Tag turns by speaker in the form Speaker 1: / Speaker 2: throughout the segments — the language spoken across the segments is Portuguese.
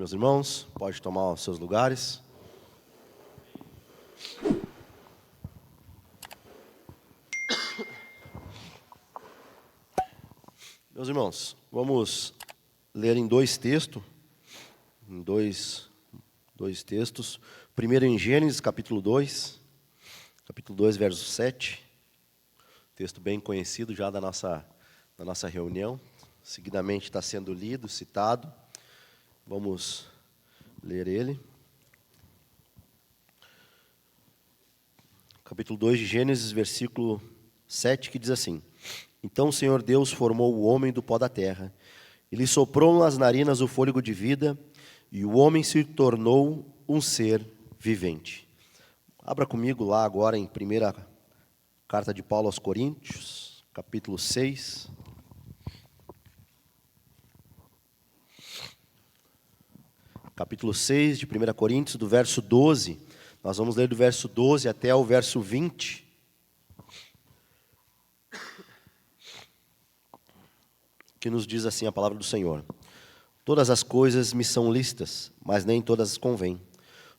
Speaker 1: Meus irmãos, pode tomar os seus lugares. Meus irmãos, vamos ler em dois textos. Primeiro em Gênesis, capítulo 2, verso 7. Texto bem conhecido já da nossa reunião. Seguidamente está sendo lido, citado. Vamos ler ele. Capítulo 2 de Gênesis, versículo 7, que diz assim: Então o Senhor Deus formou o homem do pó da terra, e lhe soprou nas narinas o fôlego de vida, e o homem se tornou um ser vivente. Abra comigo lá agora em primeira carta de Paulo aos Coríntios, capítulo 6. Capítulo 6 de 1 Coríntios, do verso 12. Nós vamos ler do verso 12 até o verso 20. Que nos diz assim a palavra do Senhor: Todas as coisas me são lícitas, mas nem todas convêm.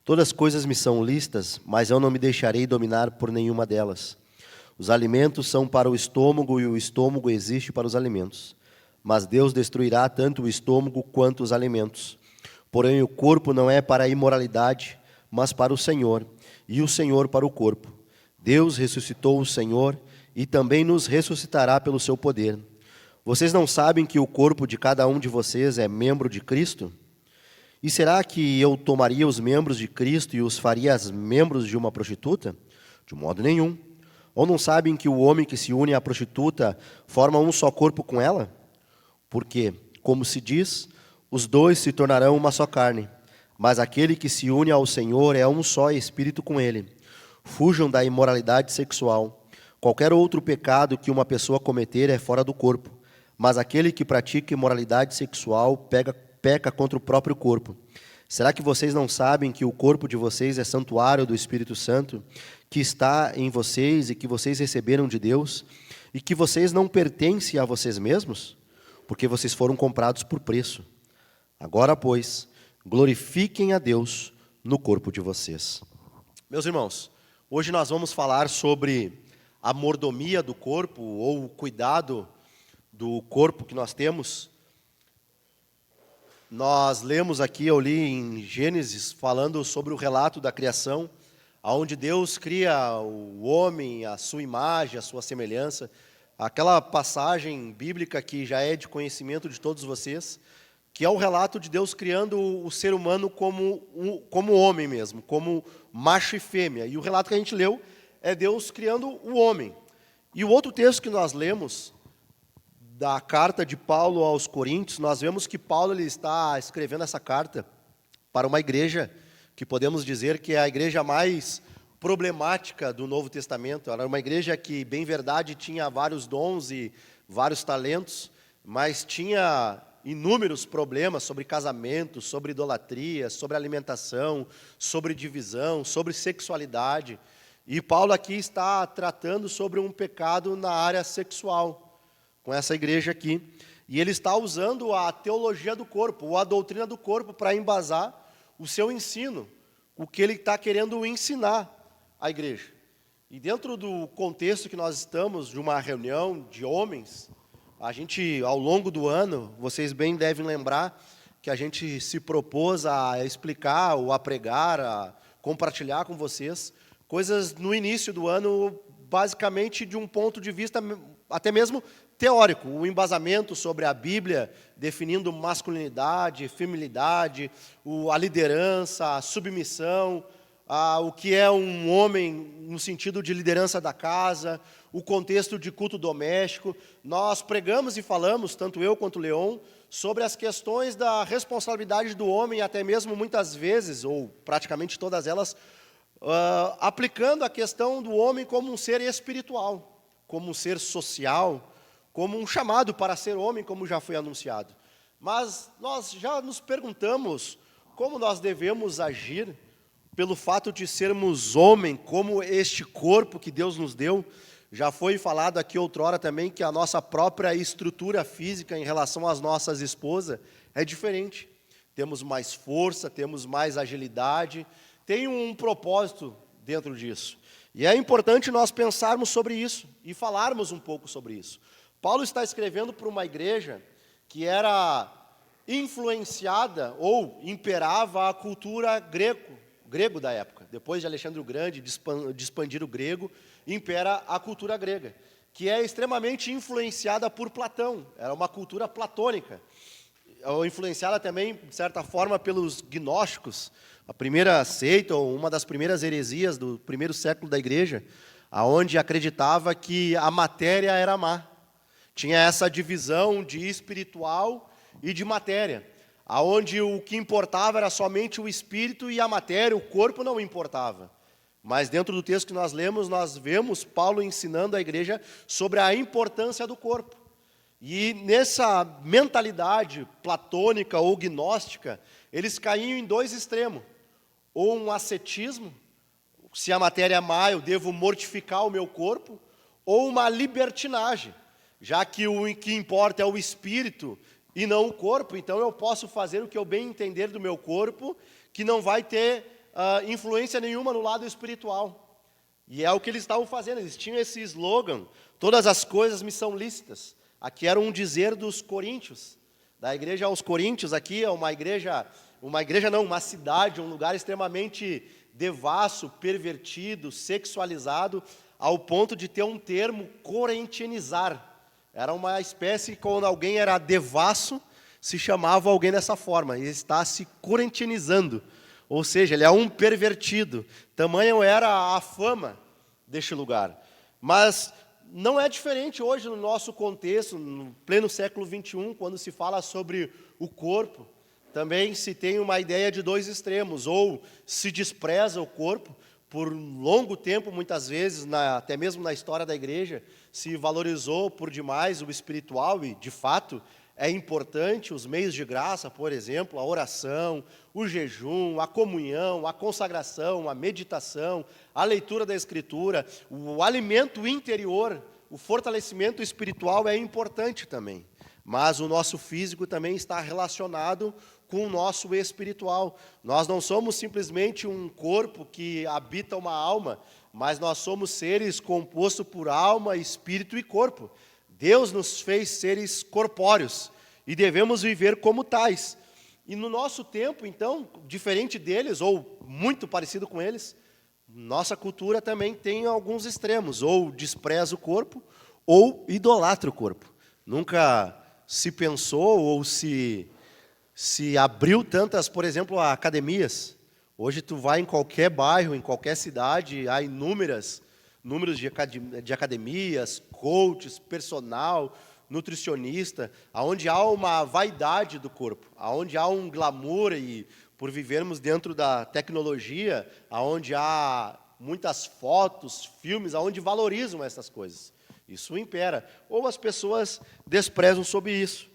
Speaker 1: Todas as coisas me são lícitas, mas eu não me deixarei dominar por nenhuma delas. Os alimentos são para o estômago e o estômago existe para os alimentos. Mas Deus destruirá tanto o estômago quanto os alimentos. Porém, o corpo não é para a imoralidade, mas para o Senhor, e o Senhor para o corpo. Deus ressuscitou o Senhor e também nos ressuscitará pelo seu poder. Vocês não sabem que o corpo de cada um de vocês é membro de Cristo? E será que eu tomaria os membros de Cristo e os faria membros de uma prostituta? De modo nenhum. Ou não sabem que o homem que se une à prostituta forma um só corpo com ela? Porque, como se diz, os dois se tornarão uma só carne. Mas aquele que se une ao Senhor é um só espírito com Ele. Fujam da imoralidade sexual. Qualquer outro pecado que uma pessoa cometer é fora do corpo. Mas aquele que pratica imoralidade sexual peca contra o próprio corpo. Será que vocês não sabem que o corpo de vocês é santuário do Espírito Santo, que está em vocês e que vocês receberam de Deus, e que vocês não pertencem a vocês mesmos? Porque vocês foram comprados por preço. Agora, pois, glorifiquem a Deus no corpo de vocês. Meus irmãos, hoje nós vamos falar sobre a mordomia do corpo, ou o cuidado do corpo que nós temos. Nós lemos aqui, eu li em Gênesis, falando sobre o relato da criação, onde Deus cria o homem, a sua imagem, a sua semelhança. Aquela passagem bíblica que já é de conhecimento de todos vocês, que é o relato de Deus criando o ser humano como homem mesmo, como macho e fêmea. E o relato que a gente leu é Deus criando o homem. E o outro texto que nós lemos, da carta de Paulo aos Coríntios, nós vemos que Paulo ele está escrevendo essa carta para uma igreja que podemos dizer que é a igreja mais problemática do Novo Testamento. Era uma igreja que, bem verdade, tinha vários dons e vários talentos, mas tinha inúmeros problemas sobre casamento, sobre idolatria, sobre alimentação, sobre divisão, sobre sexualidade. E Paulo aqui está tratando sobre um pecado na área sexual, com essa igreja aqui. E ele está usando a teologia do corpo, ou a doutrina do corpo, para embasar o seu ensino, o que ele está querendo ensinar à igreja. E dentro do contexto que nós estamos, de uma reunião de homens, a gente, ao longo do ano, vocês bem devem lembrar que a gente se propôs a explicar, ou a pregar, a compartilhar com vocês coisas no início do ano, basicamente de um ponto de vista até mesmo teórico, o embasamento sobre a Bíblia, definindo masculinidade, feminilidade, a liderança, a submissão, o que é um homem no sentido de liderança da casa, o contexto de culto doméstico. Nós pregamos e falamos, tanto eu quanto o Leon, sobre as questões da responsabilidade do homem, até mesmo muitas vezes, ou praticamente todas elas, aplicando a questão do homem como um ser espiritual, como um ser social, como um chamado para ser homem, como já foi anunciado. Mas nós já nos perguntamos como nós devemos agir pelo fato de sermos homem, como este corpo que Deus nos deu. Já foi falado aqui outrora também que a nossa própria estrutura física em relação às nossas esposas é diferente. temos mais força, temos mais agilidade, tem um propósito dentro disso. E é importante nós pensarmos sobre isso e falarmos um pouco sobre isso. Paulo está escrevendo para uma igreja que era influenciada ou imperava a cultura grego da época. Depois de Alexandre o Grande, de expandir o grego, impera a cultura grega, que é extremamente influenciada por Platão. Era uma cultura platônica, ou influenciada também, de certa forma, pelos gnósticos, a primeira seita, ou uma das primeiras heresias do primeiro século da igreja, aonde acreditava que a matéria era má. Tinha essa divisão de espiritual e de matéria, aonde o que importava era somente o espírito e a matéria, o corpo não importava. Mas dentro do texto que nós lemos, nós vemos Paulo ensinando a igreja sobre a importância do corpo. E nessa mentalidade platônica ou gnóstica, eles caíam em dois extremos. Ou um ascetismo, se a matéria é má, eu devo mortificar o meu corpo, ou uma libertinagem, já que o que importa é o espírito e não o corpo, então eu posso fazer o que eu bem entender do meu corpo, que não vai ter influência nenhuma no lado espiritual. E é o que eles estavam fazendo, eles tinham esse slogan, todas as coisas me são lícitas. Aqui era um dizer dos coríntios, da igreja aos coríntios. Aqui é uma cidade, um lugar extremamente devasso, pervertido, sexualizado, ao ponto de ter um termo corintianizar. Era uma espécie, quando alguém era devasso, se chamava alguém dessa forma, ele está se corintianizando, ou seja, ele é um pervertido. Tamanho era a fama deste lugar. Mas não é diferente hoje no nosso contexto, no pleno século XXI, quando se fala sobre o corpo. Também se tem uma ideia de dois extremos, ou se despreza o corpo. Por longo tempo, muitas vezes, até mesmo na história da igreja, se valorizou por demais o espiritual, e de fato é importante os meios de graça, por exemplo, a oração, o jejum, a comunhão, a consagração, a meditação, a leitura da Escritura, o alimento interior, o fortalecimento espiritual é importante também. Mas o nosso físico também está relacionado com o nosso espiritual. Nós não somos simplesmente um corpo que habita uma alma, mas nós somos seres compostos por alma, espírito e corpo. Deus nos fez seres corpóreos e devemos viver como tais. E no nosso tempo, então, diferente deles, ou muito parecido com eles, nossa cultura também tem alguns extremos, ou despreza o corpo, ou idolatra o corpo. Nunca se pensou ou se abriu tantas, por exemplo, academias. Hoje tu vai em qualquer bairro, em qualquer cidade, há números de academias, coaches, personal, nutricionista, onde há uma vaidade do corpo, onde há um glamour, e por vivermos dentro da tecnologia, onde há muitas fotos, filmes, onde valorizam essas coisas. Isso impera. Ou as pessoas desprezam sobre isso,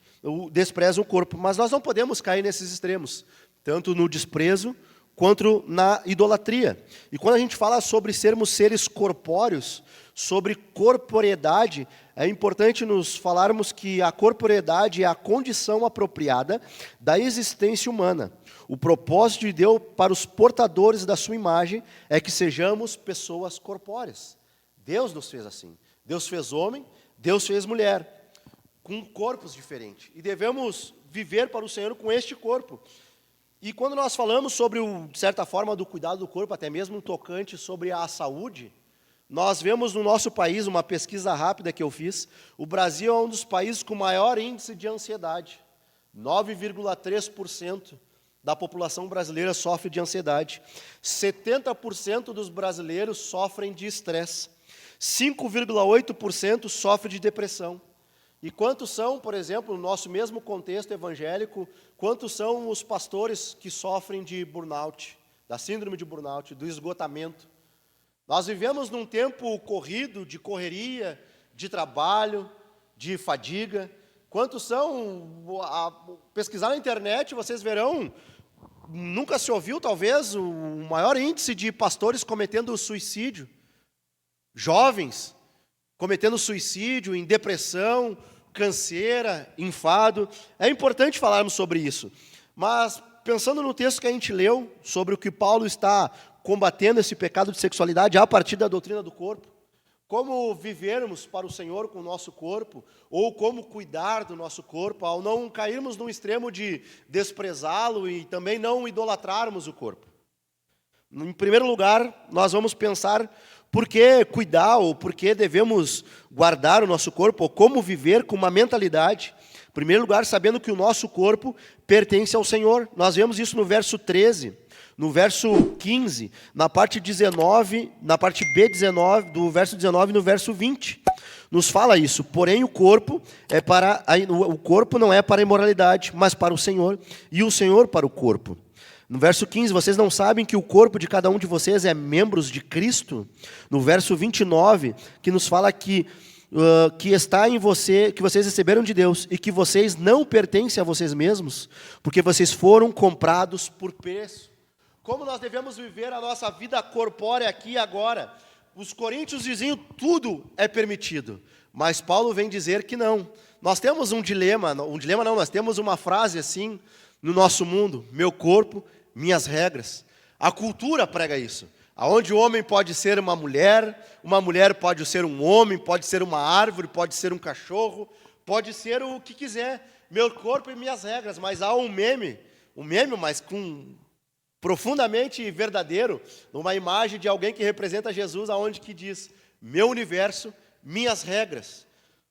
Speaker 1: desprezam o corpo. Mas nós não podemos cair nesses extremos, tanto no desprezo quanto na idolatria. E quando a gente fala sobre sermos seres corpóreos, sobre corporeidade, é importante nos falarmos que a corporeidade é a condição apropriada da existência humana. O propósito de Deus para os portadores da sua imagem é que sejamos pessoas corpóreas. Deus nos fez assim. Deus fez homem, Deus fez mulher, com corpos diferentes. E devemos viver para o Senhor com este corpo. E quando nós falamos sobre, de certa forma, do cuidado do corpo, até mesmo um tocante sobre a saúde, nós vemos no nosso país, uma pesquisa rápida que eu fiz, o Brasil é um dos países com maior índice de ansiedade. 9,3% da população brasileira sofre de ansiedade. 70% dos brasileiros sofrem de estresse. 5,8% sofre de depressão. E quantos são, por exemplo, no nosso mesmo contexto evangélico, quantos são os pastores que sofrem de burnout, da síndrome de burnout, do esgotamento? Nós vivemos num tempo corrido, de correria, de trabalho, de fadiga. Quantos são? Pesquisar na internet, vocês verão, nunca se ouviu, talvez, o maior índice de pastores cometendo suicídio. Jovens cometendo suicídio, em depressão, canseira, enfado. É importante falarmos sobre isso. Mas, pensando no texto que a gente leu, sobre o que Paulo está combatendo esse pecado de sexualidade a partir da doutrina do corpo, como vivermos para o Senhor com o nosso corpo, ou como cuidar do nosso corpo, ao não cairmos num extremo de desprezá-lo e também não idolatrarmos o corpo. Em primeiro lugar, nós vamos pensar por que cuidar ou por que devemos guardar o nosso corpo, ou como viver com uma mentalidade. Em primeiro lugar, sabendo que o nosso corpo pertence ao Senhor. Nós vemos isso no verso 13, no verso 15, na parte 19, na parte B19, do verso 19 e no verso 20. Nos fala isso. Porém, o corpo não é para a imoralidade, mas para o Senhor, e o Senhor para o corpo. No verso 15, vocês não sabem que o corpo de cada um de vocês é membros de Cristo? No verso 29, que nos fala que está em você, que vocês receberam de Deus, e que vocês não pertencem a vocês mesmos, porque vocês foram comprados por preço. Como nós devemos viver a nossa vida corpórea aqui e agora? Os coríntios diziam tudo é permitido, mas Paulo vem dizer que não. Nós temos um dilema não, nós temos uma frase assim no nosso mundo: meu corpo, minhas regras. A cultura prega isso. Aonde o homem pode ser uma mulher pode ser um homem, pode ser uma árvore, pode ser um cachorro, pode ser o que quiser. Meu corpo e minhas regras. Mas há um meme, mas profundamente verdadeiro, uma imagem de alguém que representa Jesus, aonde que diz: meu universo, minhas regras.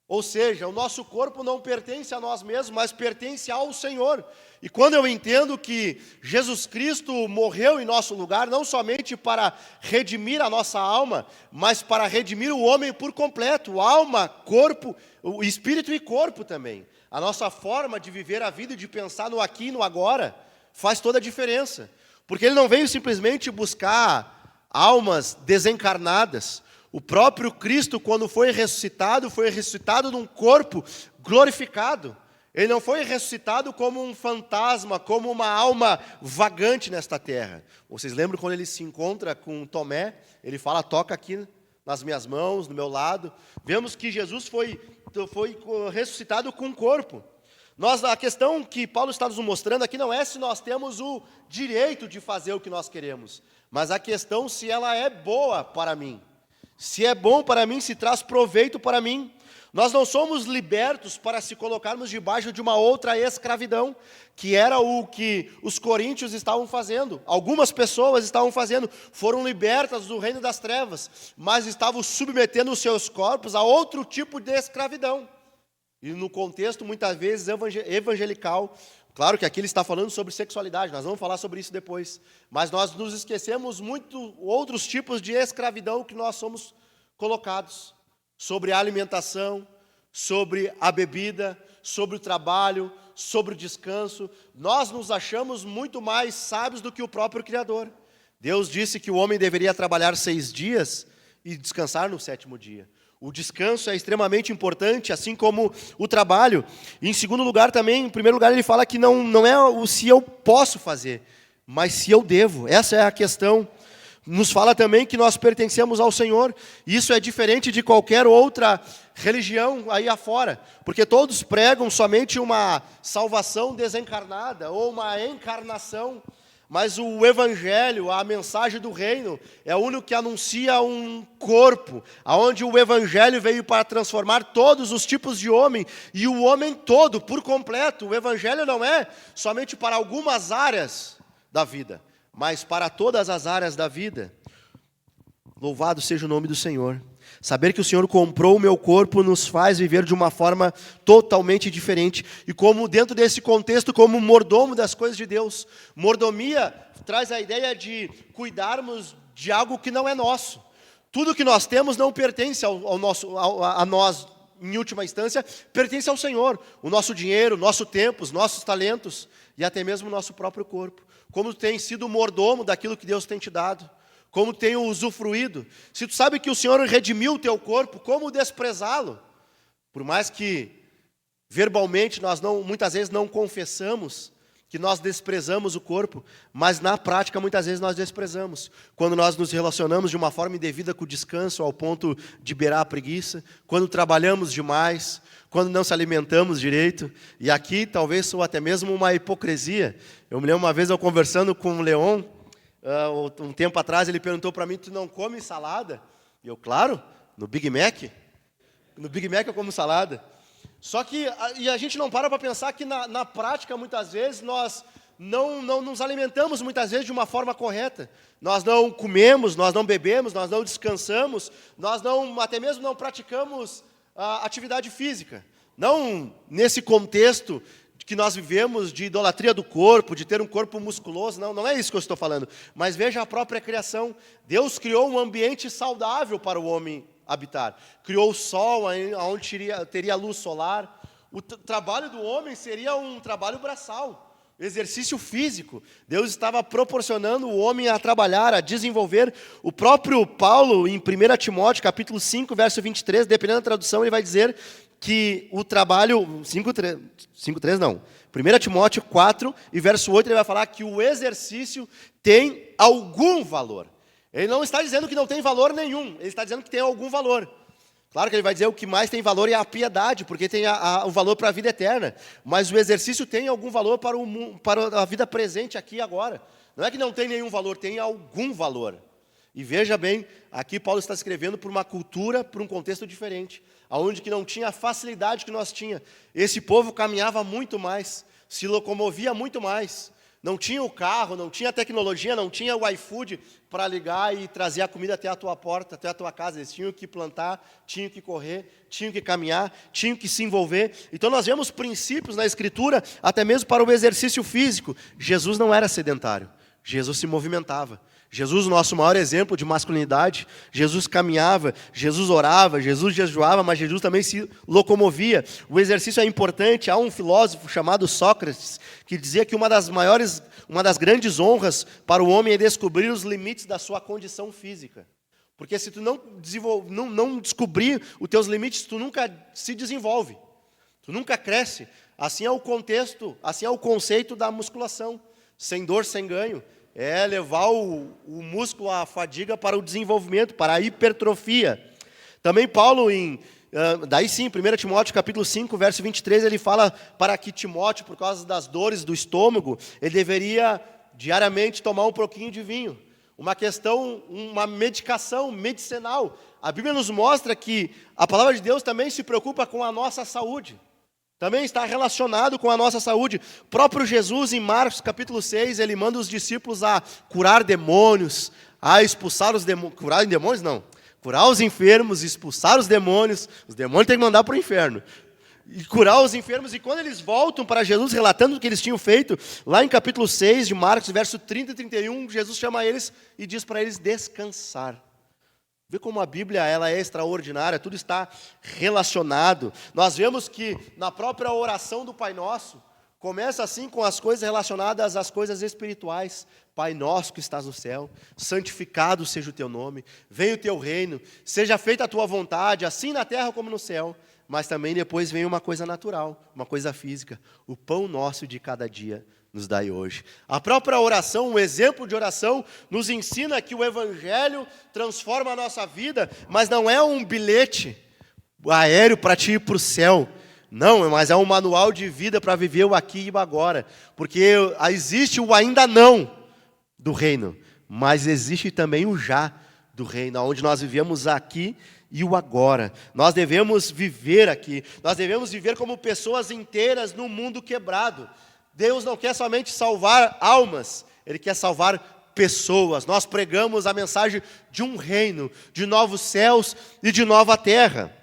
Speaker 1: Ou seja, o nosso corpo não pertence a nós mesmos, mas pertence ao Senhor. E quando eu entendo que Jesus Cristo morreu em nosso lugar, não somente para redimir a nossa alma, mas para redimir o homem por completo, alma, corpo, o espírito e corpo também. A nossa forma de viver a vida e de pensar no aqui e no agora faz toda a diferença. Porque ele não veio simplesmente buscar almas desencarnadas. O próprio Cristo, quando foi ressuscitado num corpo glorificado. Ele não foi ressuscitado como um fantasma, como uma alma vagante nesta terra. Vocês lembram quando ele se encontra com Tomé? Ele fala: toca aqui nas minhas mãos, no meu lado. Vemos que Jesus foi ressuscitado com um corpo. A questão que Paulo está nos mostrando aqui não é se nós temos o direito de fazer o que nós queremos, mas a questão se ela é boa para mim. Se é bom para mim, se traz proveito para mim. Nós não somos libertos para se colocarmos debaixo de uma outra escravidão, que era o que os coríntios estavam fazendo. Algumas pessoas estavam fazendo, foram libertas do reino das trevas, mas estavam submetendo os seus corpos a outro tipo de escravidão. E no contexto, muitas vezes, evangelical, claro que aqui ele está falando sobre sexualidade, nós vamos falar sobre isso depois, mas nós nos esquecemos muito outros tipos de escravidão que nós somos colocados, sobre a alimentação, sobre a bebida, sobre o trabalho, sobre o descanso. Nós nos achamos muito mais sábios do que o próprio Criador. Deus disse que o homem deveria trabalhar 6 dias e descansar no 7º dia. O descanso é extremamente importante, assim como o trabalho. E em segundo lugar também, em primeiro lugar, ele fala que não é o se eu posso fazer, mas se eu devo. Essa é a questão. Nos fala também que nós pertencemos ao Senhor. Isso é diferente de qualquer outra religião aí afora, porque todos pregam somente uma salvação desencarnada ou uma encarnação. Mas o Evangelho, a mensagem do reino, é o único que anuncia um corpo, onde o Evangelho veio para transformar todos os tipos de homem, e o homem todo, por completo. O Evangelho não é somente para algumas áreas da vida, mas para todas as áreas da vida. Louvado seja o nome do Senhor. Saber que o Senhor comprou o meu corpo nos faz viver de uma forma totalmente diferente. E como dentro desse contexto, como mordomo das coisas de Deus. Mordomia traz a ideia de cuidarmos de algo que não é nosso. Tudo que nós temos não pertence a nós, em última instância, pertence ao Senhor. O nosso dinheiro, o nosso tempo, os nossos talentos e até mesmo o nosso próprio corpo. Como tem sido mordomo daquilo que Deus tem te dado. Como tenho usufruído. Se tu sabe que o Senhor redimiu o teu corpo, como desprezá-lo? Por mais que verbalmente nós muitas vezes não confessamos que nós desprezamos o corpo, mas na prática muitas vezes nós desprezamos. Quando nós nos relacionamos de uma forma indevida com o descanso ao ponto de beirar a preguiça, quando trabalhamos demais, quando não se alimentamos direito. E aqui talvez sou até mesmo uma hipocrisia. Eu me lembro uma vez eu conversando com o Leon, um tempo atrás, ele perguntou para mim: tu não come salada? E eu, claro, no Big Mac. No Big Mac eu como salada. Só que a gente não para pensar que na prática, muitas vezes, nós não nos alimentamos, muitas vezes, de uma forma correta. Nós não comemos, nós não bebemos, nós não descansamos, nós até mesmo não praticamos atividade física. Não nesse contexto que nós vivemos de idolatria do corpo, de ter um corpo musculoso, não é isso que eu estou falando. Mas veja a própria criação. Deus criou um ambiente saudável para o homem habitar. Criou o sol, onde teria luz solar. O trabalho do homem seria um trabalho braçal, exercício físico. Deus estava proporcionando o homem a trabalhar, a desenvolver. O próprio Paulo, em 1 Timóteo, capítulo 5, verso 23, dependendo da tradução, ele vai dizer que o trabalho... 5:3 não. 1 Timóteo 4, e verso 8, ele vai falar que o exercício tem algum valor. Ele não está dizendo que não tem valor nenhum, ele está dizendo que tem algum valor. Claro que ele vai dizer o que mais tem valor é a piedade, porque tem o valor para a vida eterna. Mas o exercício tem algum valor para a vida presente aqui e agora. Não é que não tem nenhum valor, tem algum valor. E veja bem, aqui Paulo está escrevendo por uma cultura, por um contexto diferente, onde que não tinha a facilidade que nós tinha. Esse povo caminhava muito mais, se locomovia muito mais. Não tinha o carro, não tinha a tecnologia, não tinha o iFood para ligar e trazer a comida até a tua porta, até a tua casa. Eles tinham que plantar, tinham que correr, tinham que caminhar, tinham que se envolver. Então nós vemos princípios na Escritura, até mesmo para o exercício físico. Jesus não era sedentário, Jesus se movimentava. Jesus, o nosso maior exemplo de masculinidade, Jesus caminhava, Jesus orava, Jesus jejuava, mas Jesus também se locomovia. O exercício é importante. Há um filósofo chamado Sócrates que dizia que uma das grandes honras para o homem é descobrir os limites da sua condição física. Porque se tu não descobrir os teus limites, tu nunca se desenvolve, tu nunca cresce. Assim é o contexto, assim é o conceito da musculação. Sem dor, sem ganho. É levar o músculo, a fadiga para o desenvolvimento, para a hipertrofia. Também Paulo, daí sim, 1 Timóteo capítulo 5, verso 23, ele fala para que Timóteo, por causa das dores do estômago, ele deveria diariamente tomar um pouquinho de vinho. Uma medicação medicinal. A Bíblia nos mostra que a palavra de Deus também se preocupa com a nossa saúde. Também está relacionado com a nossa saúde. O próprio Jesus, em Marcos capítulo 6, ele manda os discípulos a curar demônios, a expulsar os demônios. Curar demônios, não. Curar os enfermos, expulsar os demônios tem que mandar para o inferno. E curar os enfermos, e quando eles voltam para Jesus, relatando o que eles tinham feito, lá em capítulo 6 de Marcos, verso 30 e 31, Jesus chama eles e diz para eles descansar. Vê como a Bíblia ela é extraordinária, tudo está relacionado. Nós vemos que na própria oração do Pai Nosso, começa assim com as coisas relacionadas às coisas espirituais. Pai nosso que estás no céu, santificado seja o teu nome, venha o teu reino, seja feita a tua vontade, assim na terra como no céu. Mas também depois vem uma coisa natural, uma coisa física. O pão nosso de cada dia nos dai hoje. A própria oração, um exemplo de oração, nos ensina que o Evangelho transforma a nossa vida, mas não é um bilhete aéreo para te ir para o céu. Não, mas é um manual de vida para viver o aqui e o agora. Porque existe o ainda não do reino, mas existe também o já do reino, onde nós vivemos aqui e o agora. Nós devemos viver aqui, nós devemos viver como pessoas inteiras no mundo quebrado. Deus não quer somente salvar almas, Ele quer salvar pessoas. Nós pregamos a mensagem de um reino, de novos céus e de nova terra.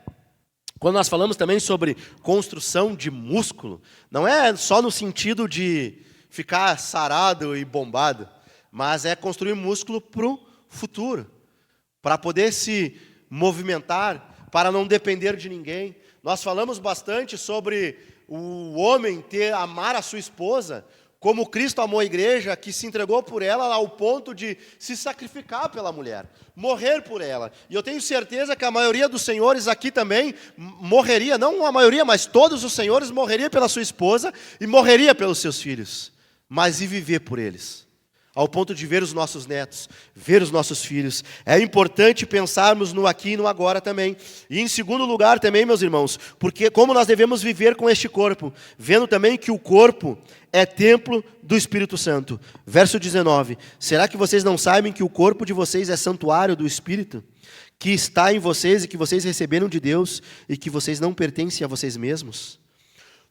Speaker 1: Quando nós falamos também sobre construção de músculo, não é só no sentido de ficar sarado e bombado, mas é construir músculo para o futuro, para poder se movimentar, para não depender de ninguém. Nós falamos bastante sobre o homem amar a sua esposa, como Cristo amou a igreja, que se entregou por ela ao ponto de se sacrificar pela mulher, morrer por ela. E eu tenho certeza que a maioria dos senhores aqui também morreria, não a maioria, mas todos os senhores morreria pela sua esposa e morreria pelos seus filhos. Mas e viver por eles? ao ponto de ver os nossos netos, ver os nossos filhos. É importante pensarmos no aqui e no agora também. E em segundo lugar também, meus irmãos, porque como nós devemos viver com este corpo, vendo também que o corpo é templo do Espírito Santo. Verso 19, será que vocês não sabem que o corpo de vocês é santuário do Espírito, que está em vocês e que vocês receberam de Deus e que vocês não pertencem a vocês mesmos?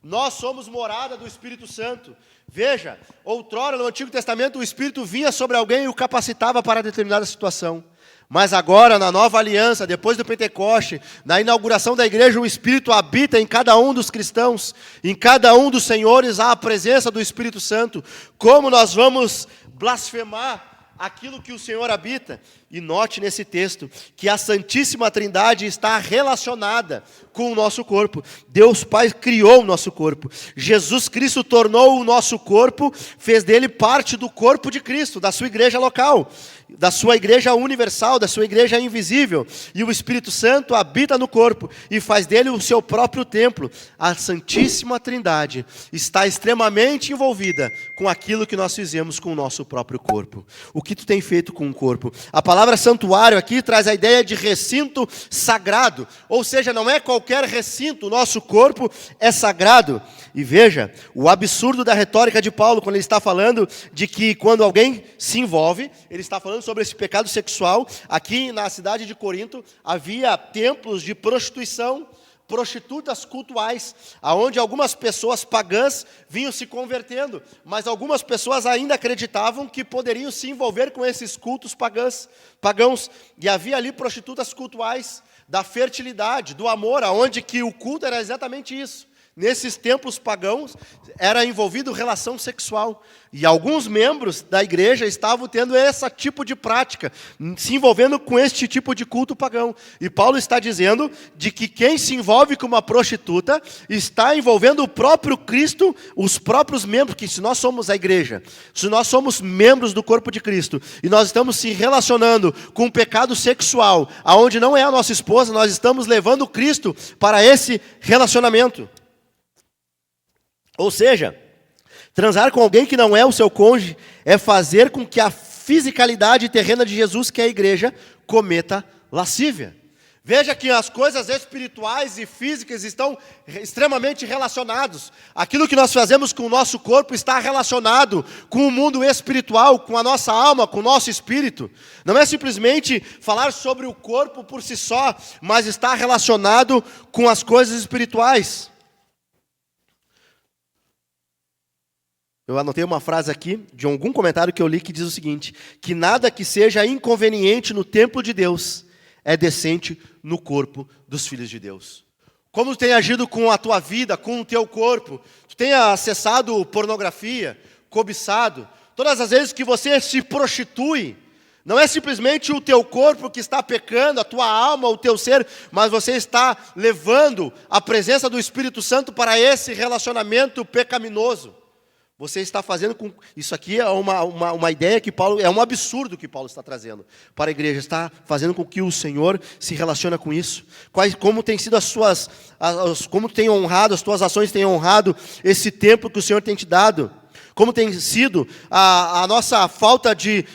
Speaker 1: Nós somos morada do Espírito Santo. Veja, outrora no Antigo Testamento o Espírito vinha sobre alguém e o capacitava para determinada situação. Mas agora, na nova aliança, depois do Pentecoste, na inauguração da igreja, o Espírito habita em cada um dos cristãos, em cada um dos senhores há a presença do Espírito Santo. Como nós vamos blasfemar aquilo que o Senhor habita? E note nesse texto que a Santíssima Trindade está relacionada com o nosso corpo. Deus Pai criou o nosso corpo. Jesus Cristo tornou o nosso corpo, fez dele parte do corpo de Cristo, da sua igreja local, da sua igreja universal, da sua igreja invisível. E o Espírito Santo habita no corpo e faz dele o seu próprio templo. A Santíssima Trindade está extremamente envolvida com aquilo que nós fizemos com o nosso próprio corpo. O que tu tem feito com o corpo? A palavra santuário aqui traz a ideia de recinto sagrado, ou seja, não é qualquer recinto, o nosso corpo é sagrado. E veja, o absurdo da retórica de Paulo, quando ele está falando de que quando alguém se envolve, ele está falando sobre esse pecado sexual. Aqui na cidade de Corinto havia templos de prostituição, prostitutas cultuais, aonde algumas pessoas pagãs vinham se convertendo, mas algumas pessoas ainda acreditavam que poderiam se envolver com esses cultos pagãos, e havia ali prostitutas cultuais da fertilidade, do amor, aonde que o culto era exatamente isso. Nesses templos pagãos era envolvido relação sexual. E alguns membros da igreja estavam tendo esse tipo de prática, se envolvendo com este tipo de culto pagão. E Paulo está dizendo de que quem se envolve com uma prostituta está envolvendo o próprio Cristo, os próprios membros, que se nós somos a igreja, se nós somos membros do corpo de Cristo, e nós estamos se relacionando com o pecado sexual, aonde não é a nossa esposa, nós estamos levando Cristo para esse relacionamento. Ou seja, transar com alguém que não é o seu cônjuge é fazer com que a fisicalidade terrena de Jesus, que é a igreja, cometa lascívia. Veja que as coisas espirituais e físicas estão extremamente relacionados. Aquilo que nós fazemos com o nosso corpo está relacionado com o mundo espiritual, com a nossa alma, com o nosso espírito. Não é simplesmente falar sobre o corpo por si só, mas está relacionado com as coisas espirituais. Eu anotei uma frase aqui, de algum comentário que eu li, que diz o seguinte: que nada que seja inconveniente no templo de Deus é decente no corpo dos filhos de Deus. Como tu tem agido com a tua vida, com o teu corpo? Tu tem acessado pornografia, cobiçado? Todas as vezes que você se prostitui, não é simplesmente o teu corpo que está pecando, a tua alma, o teu ser, mas você está levando a presença do Espírito Santo para esse relacionamento pecaminoso. Você está fazendo com... Isso aqui é uma ideia que Paulo... É um absurdo que Paulo está trazendo para a igreja. Está fazendo com que o Senhor se relacione com isso. Como tem sido as suas... Como tem honrado, as tuas ações têm honrado esse tempo que o Senhor tem te dado. Como tem sido a nossa falta de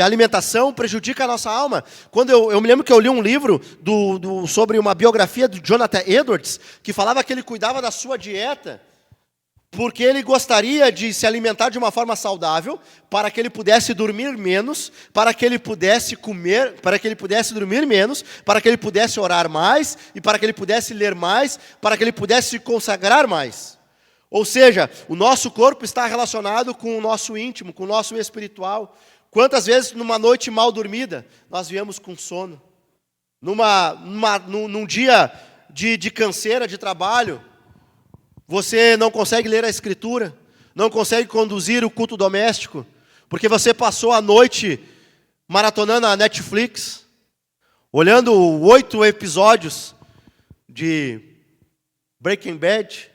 Speaker 1: alimentação prejudica a nossa alma. Quando eu me lembro que eu li um livro sobre uma biografia do Jonathan Edwards, que falava que ele cuidava da sua dieta, porque ele gostaria de se alimentar de uma forma saudável, para que ele pudesse dormir menos, para que ele pudesse comer, para que ele pudesse dormir menos, para que ele pudesse orar mais, e para que ele pudesse ler mais, para que ele pudesse se consagrar mais. Ou seja, o nosso corpo está relacionado com o nosso íntimo, com o nosso espiritual. Quantas vezes numa noite mal dormida, nós viemos com sono? Num dia de canseira, de trabalho, você não consegue ler a Escritura, não consegue conduzir o culto doméstico, porque você passou a noite maratonando a Netflix, olhando 8 episódios de Breaking Bad,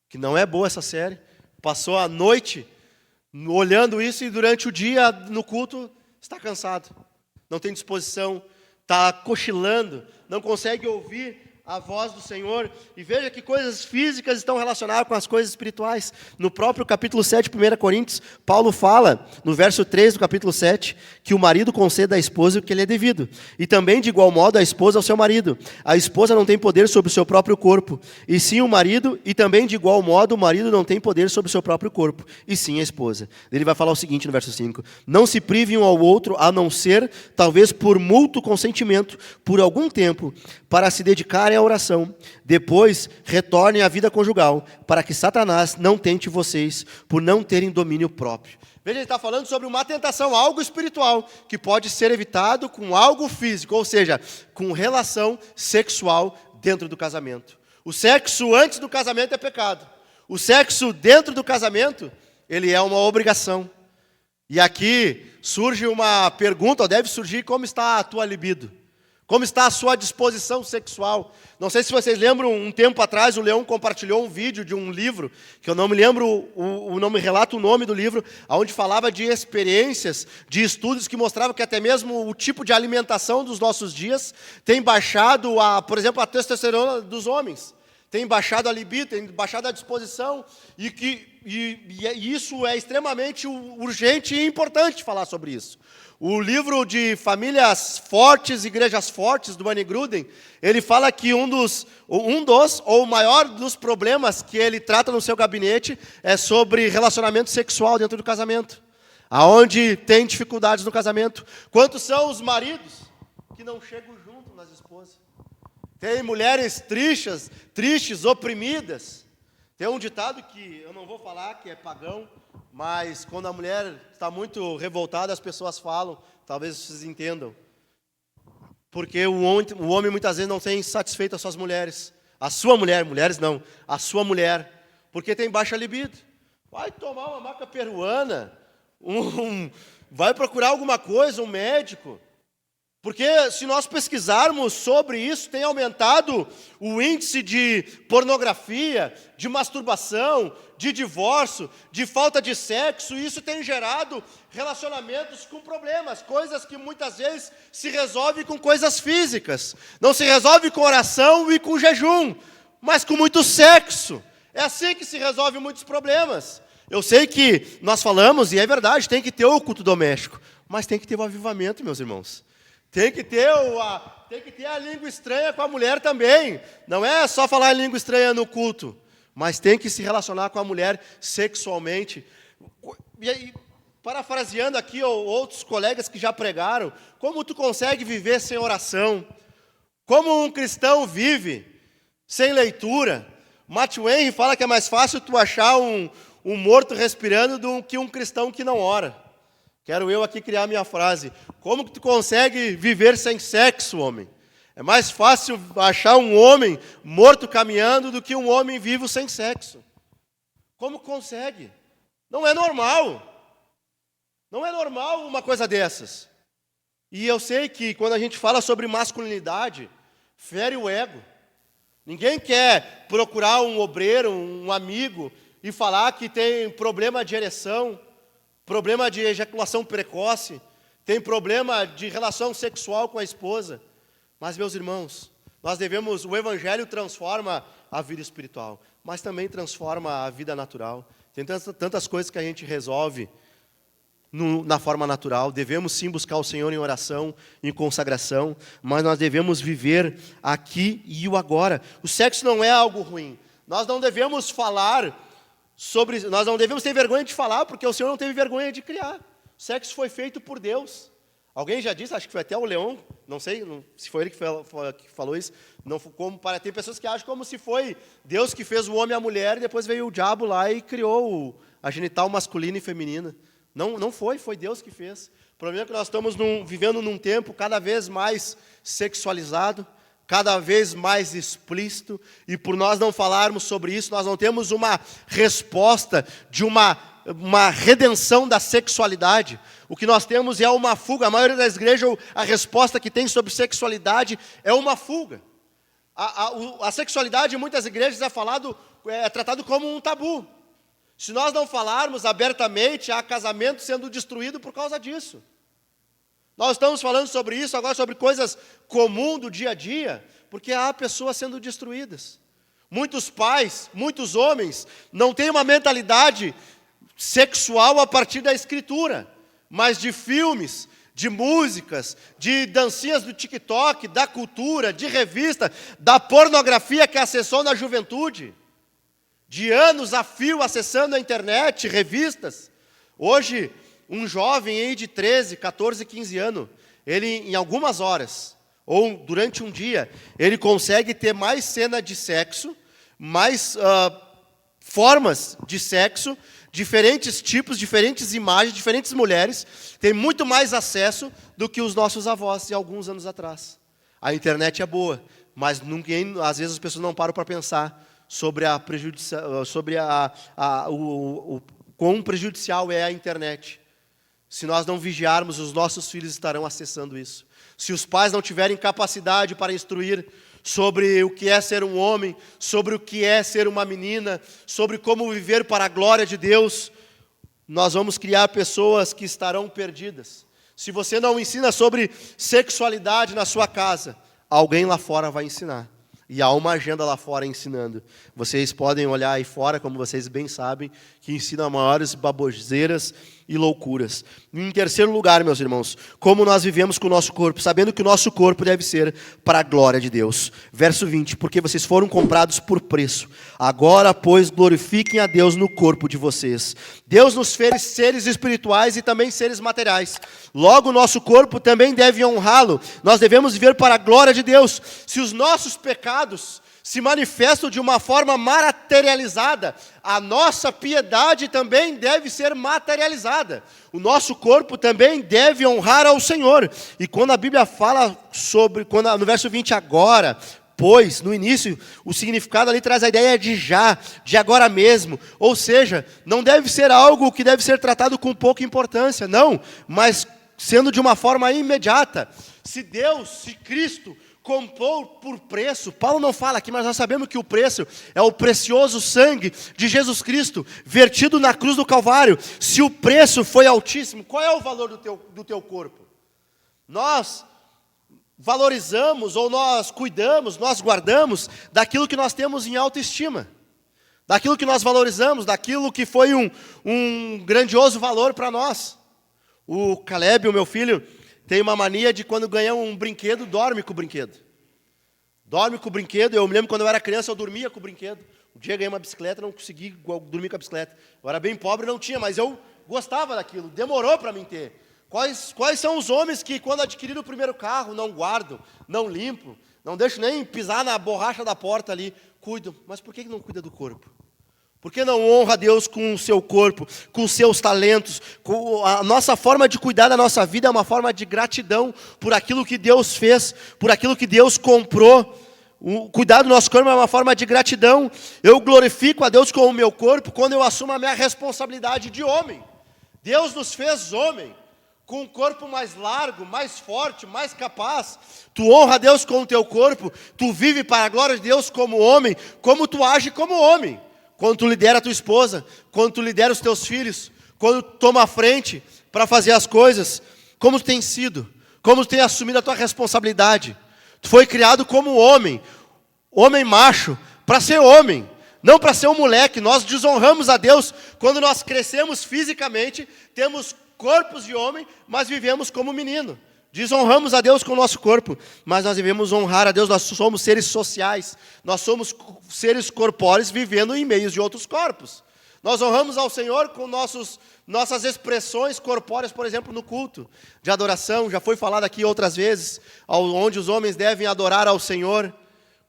Speaker 1: que não é boa essa série, passou a noite olhando isso e durante o dia no culto está cansado, não tem disposição, está cochilando, não consegue ouvir a voz do Senhor, e veja que coisas físicas estão relacionadas com as coisas espirituais. No próprio capítulo 7, 1 Coríntios, Paulo fala, no verso 3 do capítulo 7, que o marido conceda à esposa o que lhe é devido, e também de igual modo a esposa ao seu marido. A esposa não tem poder sobre o seu próprio corpo, e sim o marido, e também de igual modo o marido não tem poder sobre o seu próprio corpo, e sim a esposa. Ele vai falar o seguinte no verso 5, não se privem um ao outro, a não ser, talvez por mútuo consentimento, por algum tempo, para se dedicarem à oração. Depois, retornem à vida conjugal, para que Satanás não tente vocês, por não terem domínio próprio. Veja, ele está falando sobre uma tentação, algo espiritual, que pode ser evitado com algo físico, ou seja, com relação sexual dentro do casamento. O sexo antes do casamento é pecado. O sexo dentro do casamento, ele é uma obrigação. E aqui surge uma pergunta, ou deve surgir, como está a tua libido? Como está a sua disposição sexual? Não sei se vocês lembram, um tempo atrás, o Leão compartilhou um vídeo de um livro, que eu não me lembro, não me relata o nome do livro, onde falava de experiências, de estudos que mostravam que até mesmo o tipo de alimentação dos nossos dias tem baixado, por exemplo, a testosterona dos homens. Tem baixado a libido, tem baixado a disposição, e isso é extremamente urgente e importante falar sobre isso. O livro de Famílias Fortes, Igrejas Fortes, do Wayne Grudem, ele fala que ou o maior dos problemas que ele trata no seu gabinete é sobre relacionamento sexual dentro do casamento. Aonde tem dificuldades no casamento. Quantos são os maridos que não chegam junto nas esposas? Tem mulheres tristes, oprimidas. Tem um ditado que eu não vou falar, que é pagão, mas quando a mulher está muito revoltada, as pessoas falam, talvez vocês entendam. Porque o homem muitas vezes não tem satisfeito as suas mulheres. A sua mulher, mulheres não, a sua mulher, porque tem baixa libido. Vai tomar uma maca peruana, vai procurar alguma coisa, um médico. Porque se nós pesquisarmos sobre isso, tem aumentado o índice de pornografia, de masturbação, de divórcio, de falta de sexo, e isso tem gerado relacionamentos com problemas, coisas que muitas vezes se resolvem com coisas físicas, não se resolve com oração e com jejum, mas com muito sexo. É assim que se resolve muitos problemas. Eu sei que nós falamos, e é verdade, tem que ter o culto doméstico, mas tem que ter o avivamento, meus irmãos. Tem que ter a língua estranha com a mulher também. Não é só falar em língua estranha no culto, mas tem que se relacionar com a mulher sexualmente. E parafraseando aqui outros colegas que já pregaram, como tu consegue viver sem oração? Como um cristão vive sem leitura? Matthew Henry fala que é mais fácil tu achar um morto respirando do que um cristão que não ora. Quero eu aqui criar minha frase. Como que tu consegue viver sem sexo, homem? É mais fácil achar um homem morto caminhando do que um homem vivo sem sexo. Como consegue? Não é normal. Não é normal uma coisa dessas. E eu sei que quando a gente fala sobre masculinidade, fere o ego. Ninguém quer procurar um obreiro, um amigo, e falar que tem problema de ereção, problema de ejaculação precoce, tem problema de relação sexual com a esposa. Mas, meus irmãos, o Evangelho transforma a vida espiritual, mas também transforma a vida natural. Tem tantas coisas que a gente resolve na forma natural. Devemos sim buscar o Senhor em oração, em consagração, mas nós devemos viver aqui e o agora. O sexo não é algo ruim. Nós não devemos ter vergonha de falar, porque o Senhor não teve vergonha de criar. O sexo foi feito por Deus. Alguém já disse, acho que foi até o Leão, não sei se foi ele que falou isso, tem pessoas que acham como se foi Deus que fez o homem e a mulher, e depois veio o diabo lá e criou a genital masculina e feminina. Não foi Deus que fez. O problema é que nós estamos vivendo num tempo cada vez mais sexualizado, cada vez mais explícito, e por nós não falarmos sobre isso, nós não temos uma resposta de uma redenção da sexualidade. O que nós temos é uma fuga. A maioria das igrejas, a resposta que tem sobre sexualidade é uma fuga. A sexualidade em muitas igrejas é tratado como um tabu. Se nós não falarmos abertamente, há casamento sendo destruído por causa disso. Nós estamos falando sobre isso agora, sobre coisas comuns do dia a dia, Porque há pessoas sendo destruídas. Muitos pais, muitos homens, não têm uma mentalidade sexual a partir da Escritura, mas de filmes, de músicas, de dancinhas do TikTok, da cultura, de revista, da pornografia que acessou na juventude, de anos a fio acessando a internet, revistas. Hoje, um jovem aí de 13, 14, 15 anos, ele em algumas horas, ou durante um dia, ele consegue ter mais cena de sexo, mais formas de sexo, diferentes tipos, diferentes imagens, diferentes mulheres, tem muito mais acesso do que os nossos avós de alguns anos atrás. A internet é boa, mas ninguém, às vezes as pessoas não param para pensar sobre o quão prejudicial é a internet. Se nós não vigiarmos, os nossos filhos estarão acessando isso. Se os pais não tiverem capacidade para instruir sobre o que é ser um homem, sobre o que é ser uma menina, sobre como viver para a glória de Deus, nós vamos criar pessoas que estarão perdidas. Se você não ensina sobre sexualidade na sua casa, alguém lá fora vai ensinar. E há uma agenda lá fora ensinando. Vocês podem olhar aí fora, como vocês bem sabem, que ensina maiores baboseiras e loucuras. Em terceiro lugar, meus irmãos, como nós vivemos com o nosso corpo, sabendo que o nosso corpo deve ser para a glória de Deus. Verso 20, porque vocês foram comprados por preço. Agora, pois, glorifiquem a Deus no corpo de vocês. Deus nos fez seres espirituais e também seres materiais. Logo, o nosso corpo também deve honrá-lo. Nós devemos viver para a glória de Deus. Se os nossos pecados se manifestam de uma forma materializada, a nossa piedade também deve ser materializada. O nosso corpo também deve honrar ao Senhor. E quando a Bíblia fala sobre, no verso 20, agora, pois, no início, o significado ali traz a ideia de já, de agora mesmo. Ou seja, não deve ser algo que deve ser tratado com pouca importância, não, mas sendo de uma forma imediata. Se Cristo comprou por preço, Paulo não fala aqui, mas nós sabemos que o preço é o precioso sangue de Jesus Cristo, vertido na cruz do Calvário. Se o preço foi altíssimo, qual é o valor do teu corpo? Nós valorizamos, ou nós cuidamos, nós guardamos daquilo que nós temos em autoestima, daquilo que nós valorizamos, daquilo que foi um grandioso valor para nós. O Caleb, o meu filho, tem uma mania de quando ganha um brinquedo, dorme com o brinquedo. Dorme com o brinquedo. Eu me lembro quando eu era criança, eu dormia com o brinquedo. Um dia ganhei uma bicicleta, não consegui dormir com a bicicleta. Eu era bem pobre, não tinha, mas eu gostava daquilo. Demorou para mim ter. Quais são os homens que, quando adquiriram o primeiro carro, não guardam, não limpam, não deixam nem pisar na borracha da porta ali, cuidam. Mas por que não cuida do corpo? Por que não honra a Deus com o seu corpo, com os seus talentos? A nossa forma de cuidar da nossa vida é uma forma de gratidão por aquilo que Deus fez, por aquilo que Deus comprou. O cuidar do nosso corpo é uma forma de gratidão. Eu glorifico a Deus com o meu corpo quando eu assumo a minha responsabilidade de homem. Deus nos fez homem, com um corpo mais largo, mais forte, mais capaz. Tu honra a Deus com o teu corpo, tu vive para a glória de Deus como homem, como tu age como homem. Quando tu lidera a tua esposa, quando tu lidera os teus filhos, quando tu toma a frente para fazer as coisas, como tu tem sido, como tu tem assumido a tua responsabilidade. Tu foi criado como homem macho, para ser homem, não para ser um moleque. Nós desonramos a Deus quando nós crescemos fisicamente, temos corpos de homem, mas vivemos como menino. Desonramos a Deus com o nosso corpo, mas nós devemos honrar a Deus. Nós somos seres sociais, nós somos seres corpóreos vivendo em meios de outros corpos. Nós honramos ao Senhor com nossas expressões corpóreas, por exemplo, no culto de adoração. Já foi falado aqui outras vezes, onde os homens devem adorar ao Senhor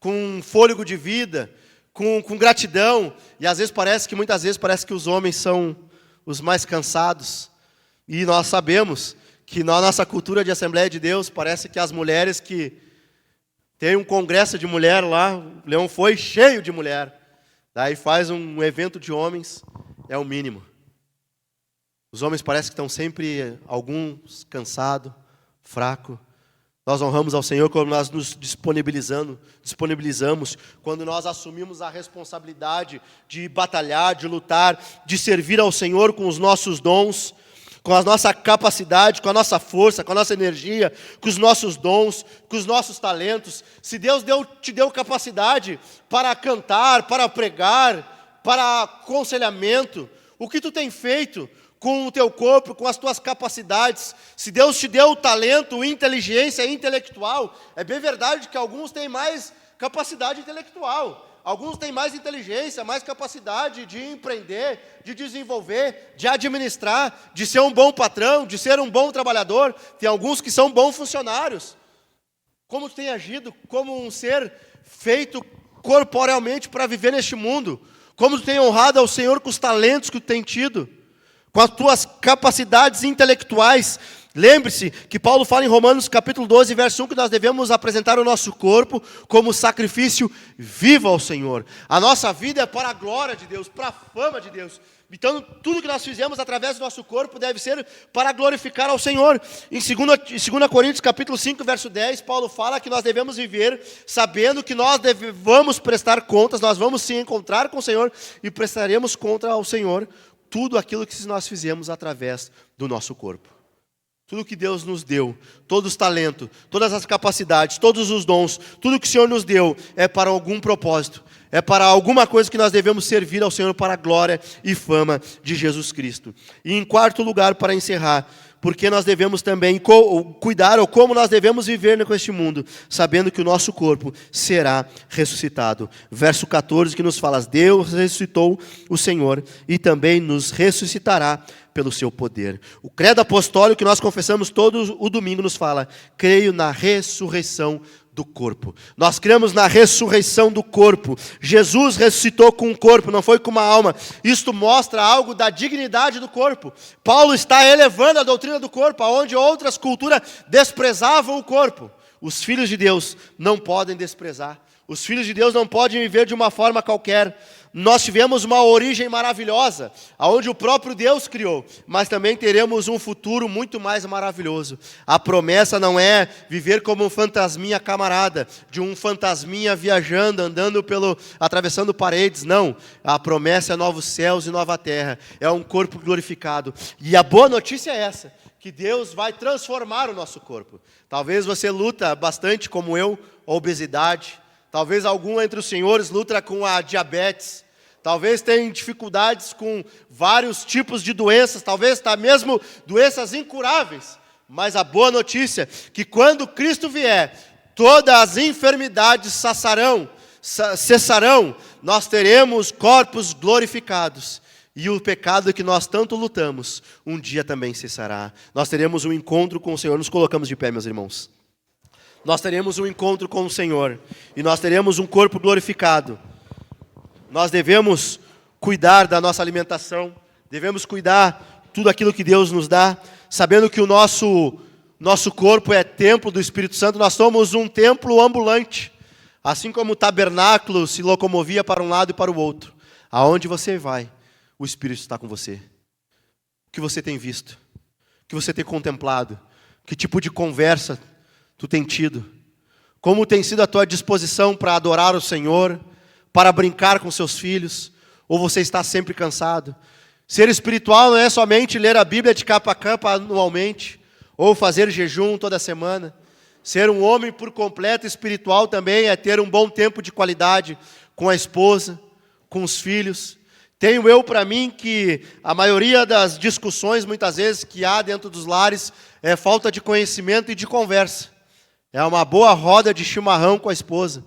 Speaker 1: com fôlego de vida, com gratidão. E muitas vezes parece que os homens são os mais cansados. E nós sabemos que na nossa cultura de Assembleia de Deus, parece que as mulheres que tem um congresso de mulher lá, o Leão foi cheio de mulher, daí faz um evento de homens, é o mínimo. Os homens parecem que estão sempre, alguns cansados, fracos. Nós honramos ao Senhor quando nós nos disponibilizamos, quando nós assumimos a responsabilidade de batalhar, de lutar, de servir ao Senhor com os nossos dons. com a nossa capacidade, com a nossa força, com a nossa energia, com os nossos dons, com os nossos talentos. Se Deus te deu capacidade para cantar, para pregar, para aconselhamento, o que tu tem feito com o teu corpo, com as tuas capacidades? Se Deus te deu talento, inteligência intelectual, é bem verdade que alguns têm mais capacidade intelectual, alguns têm mais inteligência, mais capacidade de empreender, de desenvolver, de administrar, de ser um bom patrão, de ser um bom trabalhador. Tem alguns que são bons funcionários. Como tu tem agido como um ser feito corporealmente para viver neste mundo? Como tu tem honrado ao Senhor com os talentos que tu tem tido, com as tuas capacidades intelectuais? Lembre-se que Paulo fala em Romanos capítulo 12, verso 1, que nós devemos apresentar o nosso corpo como sacrifício vivo ao Senhor. A nossa vida é para a glória de Deus, para a fama de Deus. Então, tudo que nós fizemos através do nosso corpo deve ser para glorificar ao Senhor. Em 2 Coríntios capítulo 5, verso 10, Paulo fala que nós devemos viver sabendo que nós vamos prestar contas, nós vamos se encontrar com o Senhor e prestaremos conta ao Senhor tudo aquilo que nós fizemos através do nosso corpo. Tudo que Deus nos deu, todos os talentos, todas as capacidades, todos os dons, tudo que o Senhor nos deu é para algum propósito, é para alguma coisa que nós devemos servir ao Senhor para a glória e fama de Jesus Cristo. E em quarto lugar, para encerrar, porque nós devemos também cuidar, ou como nós devemos viver com este mundo, sabendo que o nosso corpo será ressuscitado. Verso 14 que nos fala: Deus ressuscitou o Senhor e também nos ressuscitará pelo seu poder. O credo apostólico que nós confessamos todo o domingo nos fala: creio na ressurreição do corpo. Nós cremos na ressurreição do corpo. Jesus ressuscitou com um corpo, não foi com uma alma. Isto mostra algo da dignidade do corpo. Paulo está elevando a doutrina do corpo, onde outras culturas desprezavam o corpo. Os filhos de Deus não podem desprezar. Os filhos de Deus não podem viver de uma forma qualquer. Nós tivemos uma origem maravilhosa, onde o próprio Deus criou, mas também teremos um futuro muito mais maravilhoso. A promessa não é viver como um fantasminha camarada, de um fantasminha viajando, atravessando paredes, não. A promessa é novos céus e nova terra, é um corpo glorificado. E a boa notícia é essa, que Deus vai transformar o nosso corpo. Talvez você luta bastante, como eu, a obesidade. Talvez algum entre os senhores luta com a diabetes. Talvez tenha dificuldades com vários tipos de doenças. Talvez até mesmo doenças incuráveis. Mas a boa notícia é que quando Cristo vier, todas as enfermidades cessarão. Nós teremos corpos glorificados. E o pecado que nós tanto lutamos, um dia também cessará. Nós teremos um encontro com o Senhor. Nos colocamos de pé, meus irmãos. Nós teremos um encontro com o Senhor, e nós teremos um corpo glorificado. Nós devemos cuidar da nossa alimentação, devemos cuidar tudo aquilo que Deus nos dá, sabendo que o nosso corpo é templo do Espírito Santo. Nós somos um templo ambulante, assim como o tabernáculo se locomovia para um lado e para o outro. Aonde você vai, o Espírito está com você. O que você tem visto? O que você tem contemplado? Que tipo de conversa tu tem tido? Como tem sido a tua disposição para adorar o Senhor, para brincar com seus filhos? Ou você está sempre cansado? Ser espiritual não é somente ler a Bíblia de capa a capa anualmente, ou fazer jejum toda semana. Ser um homem por completo espiritual também é ter um bom tempo de qualidade com a esposa, com os filhos. Tenho eu para mim que a maioria das discussões, muitas vezes, que há dentro dos lares, é falta de conhecimento e de conversa. É uma boa roda de chimarrão com a esposa.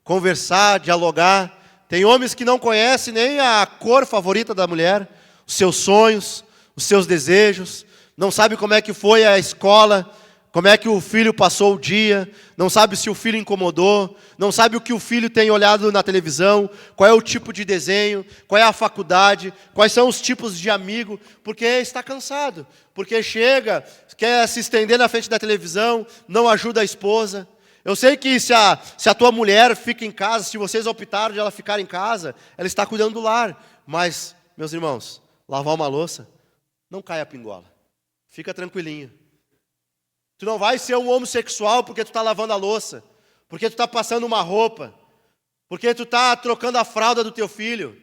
Speaker 1: Conversar, dialogar. Tem homens que não conhecem nem a cor favorita da mulher, os seus sonhos, os seus desejos. Não sabe como é que foi a escola, como é que o filho passou o dia. Não sabe se o filho incomodou. Não sabe o que o filho tem olhado na televisão. Qual é o tipo de desenho, qual é a faculdade, quais são os tipos de amigo. Porque está cansado. Porque chega, quer se estender na frente da televisão, não ajuda a esposa. Eu sei que se a tua mulher fica em casa, se vocês optaram de ela ficar em casa, ela está cuidando do lar. Mas, meus irmãos, lavar uma louça, não cai a pingola. Fica tranquilinho. Tu não vai ser um homossexual porque tu está lavando a louça, porque tu está passando uma roupa, porque tu está trocando a fralda do teu filho.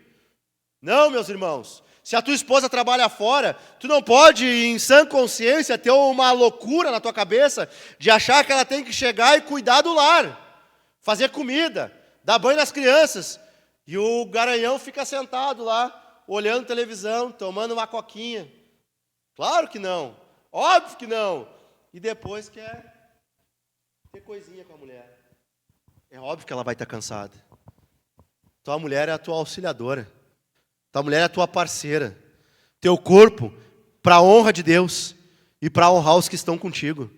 Speaker 1: Não, meus irmãos. Se a tua esposa trabalha fora, tu não pode, em sã consciência, ter uma loucura na tua cabeça de achar que ela tem que chegar e cuidar do lar, fazer comida, dar banho nas crianças. E o garanhão fica sentado lá, olhando televisão, tomando uma coquinha. Claro que não, óbvio que não. E depois quer ter coisinha com a mulher. É óbvio que ela vai estar cansada. Tua mulher é a tua auxiliadora. Tua mulher é a tua parceira. Teu corpo, para a honra de Deus e para honrar os que estão contigo.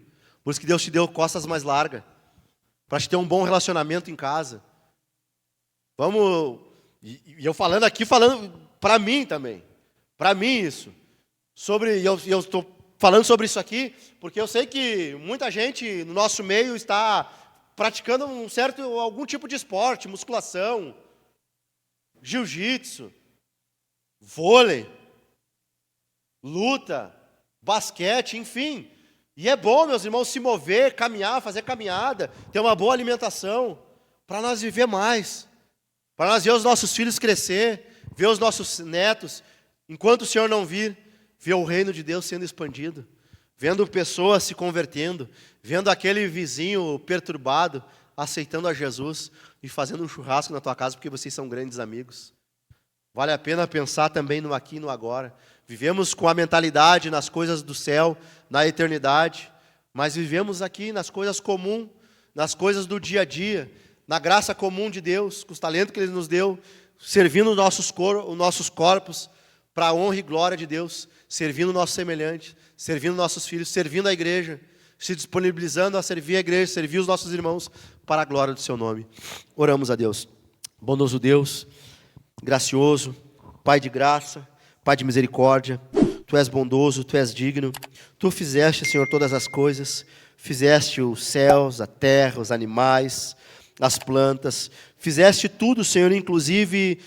Speaker 1: Por isso que Deus te deu costas mais largas. Para te ter um bom relacionamento em casa. Vamos... E eu falando aqui, falando para mim também. Para mim isso. Eu estou falando sobre isso aqui, porque eu sei que muita gente no nosso meio está praticando algum tipo de esporte, musculação, jiu-jitsu, vôlei, luta, basquete, enfim. E é bom, meus irmãos, se mover, caminhar, fazer caminhada, ter uma boa alimentação, para nós viver mais, para nós ver os nossos filhos crescer, ver os nossos netos, enquanto o Senhor não vir, ver o reino de Deus sendo expandido, vendo pessoas se convertendo, vendo aquele vizinho perturbado, aceitando a Jesus e fazendo um churrasco na tua casa porque vocês são grandes amigos. Vale a pena pensar também no aqui e no agora. Vivemos com a mentalidade nas coisas do céu, na eternidade, mas vivemos aqui nas coisas comuns, nas coisas do dia a dia, na graça comum de Deus, com os talentos que Ele nos deu, servindo os nossos corpos para a honra e glória de Deus, servindo o nosso semelhante, servindo nossos filhos, servindo a igreja, se disponibilizando a servir a igreja, servir os nossos irmãos para a glória do seu nome. Oramos a Deus. Bondoso Deus, gracioso, Pai de graça, Pai de misericórdia, Tu és bondoso, Tu és digno, Tu fizeste, Senhor, todas as coisas, fizeste os céus, a terra, os animais, as plantas, fizeste tudo, Senhor, inclusive